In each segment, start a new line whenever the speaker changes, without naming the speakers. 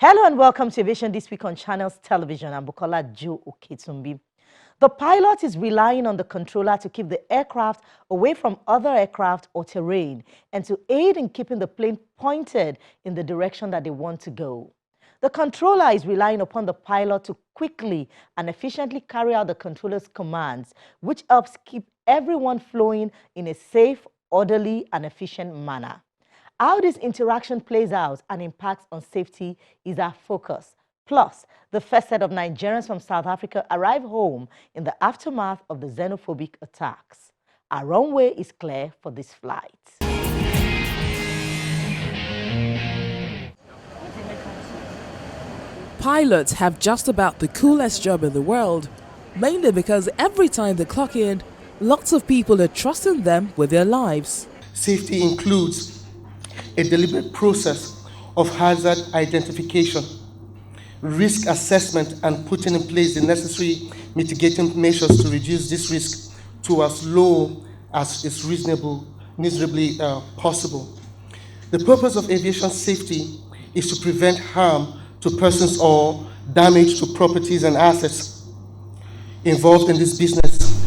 Hello and welcome to Aviation this week on Channels Television. I'm Bukola Joe Oketumbi. The pilot is relying on the controller to keep the aircraft away from other aircraft or terrain and to aid in keeping the plane pointed in the direction that they want to go. The controller is relying upon the pilot to quickly and efficiently carry out the controller's commands, which helps keep everyone flowing in a safe, orderly, and efficient manner. How this interaction plays out and impacts on safety is our focus. Plus, the first set of Nigerians from South Africa arrive home in the aftermath of the xenophobic attacks. Our runway is clear for this flight.
Pilots have just about the coolest job in the world, mainly because every time they clock in, lots of people are trusting them with their lives.
Safety includes a deliberate process of hazard identification, risk assessment, and putting in place the necessary mitigating measures to reduce this risk to as low as is reasonably possible. The purpose of aviation safety is to prevent harm to persons or damage to properties and assets involved in this business,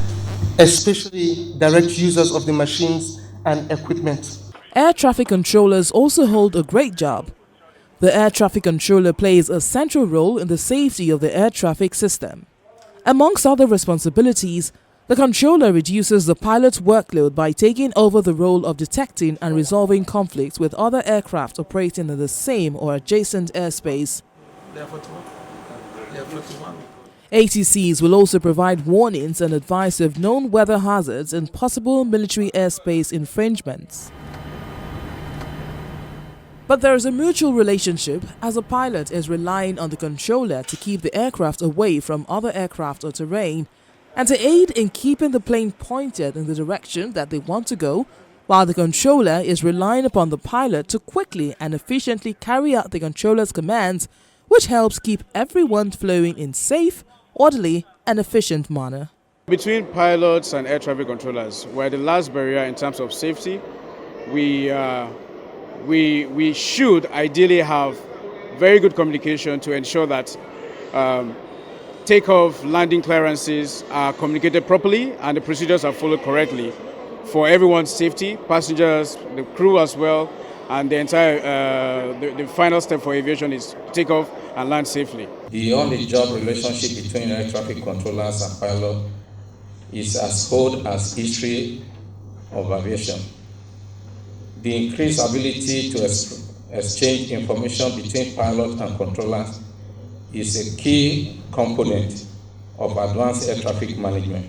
especially direct users of the machines and equipment.
Air traffic controllers also hold a great job. The air traffic controller plays a central role in the safety of the air traffic system. Amongst other responsibilities, the controller reduces the pilot's workload by taking over the role of detecting and resolving conflicts with other aircraft operating in the same or adjacent airspace. ATCs will also provide warnings and advice of known weather hazards and possible military airspace infringements. But there is a mutual relationship as a pilot is relying on the controller to keep the aircraft away from other aircraft or terrain and to aid in keeping the plane pointed in the direction that they want to go, while the controller is relying upon the pilot to quickly and efficiently carry out the controller's commands, which helps keep everyone flowing in safe, orderly, and efficient manner.
Between pilots and air traffic controllers, we're the last barrier in terms of safety. We should ideally have very good communication to ensure that takeoff, landing clearances are communicated properly and the procedures are followed correctly for everyone's safety, passengers, the crew as well, and the entire the final step for aviation is take off and land safely.
The on-the-job relationship between air traffic controllers and pilots is as old as history of aviation. The increased ability to exchange information between pilots and controllers is a key component of advanced air traffic management.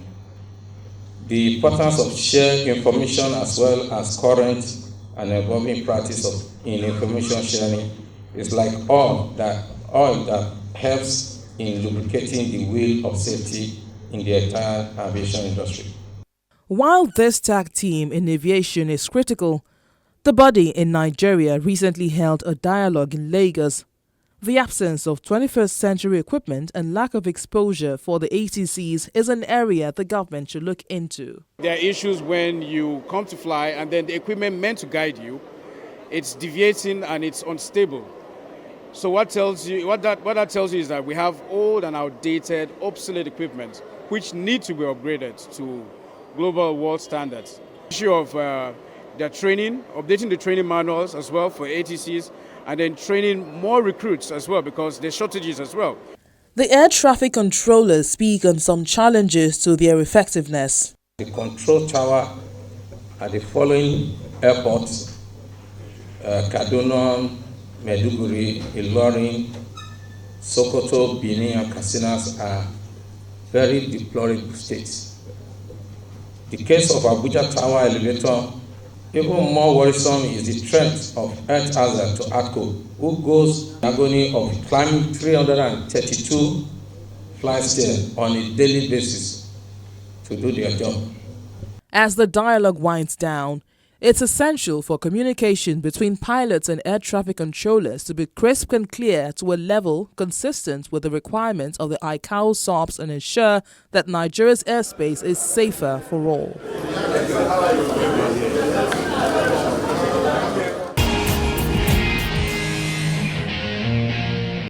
The importance of shared information as well as current and evolving practice in information sharing is like oil that helps in lubricating the wheel of safety in the entire aviation industry.
While this tag team in aviation is critical, the body in Nigeria recently held a dialogue in Lagos. The absence of 21st century equipment and lack of exposure for the ATCs is an area the government should look into.
There are issues when you come to fly and then the equipment meant to guide you, it's deviating and it's unstable. So what that tells you is that we have old and outdated, obsolete equipment which need to be upgraded to global world standards. The issue of their training, updating the training manuals as well for ATCs, and then training more recruits as well because there's shortages as well.
The air traffic controllers speak on some challenges to their effectiveness.
The control tower at the following airports, Kaduna, Maiduguri, Ilorin, Sokoto, Benin, and Katsinas are very deplorable states. The case of Abuja Tower elevator, even more worrisome is the threat of earth hazard to ATCO, who goes in agony of climbing 332 flight stairs on a daily basis to do their job.
As the dialogue winds down, it's essential for communication between pilots and air traffic controllers to be crisp and clear to a level consistent with the requirements of the ICAO SOPs and ensure that Nigeria's airspace is safer for all.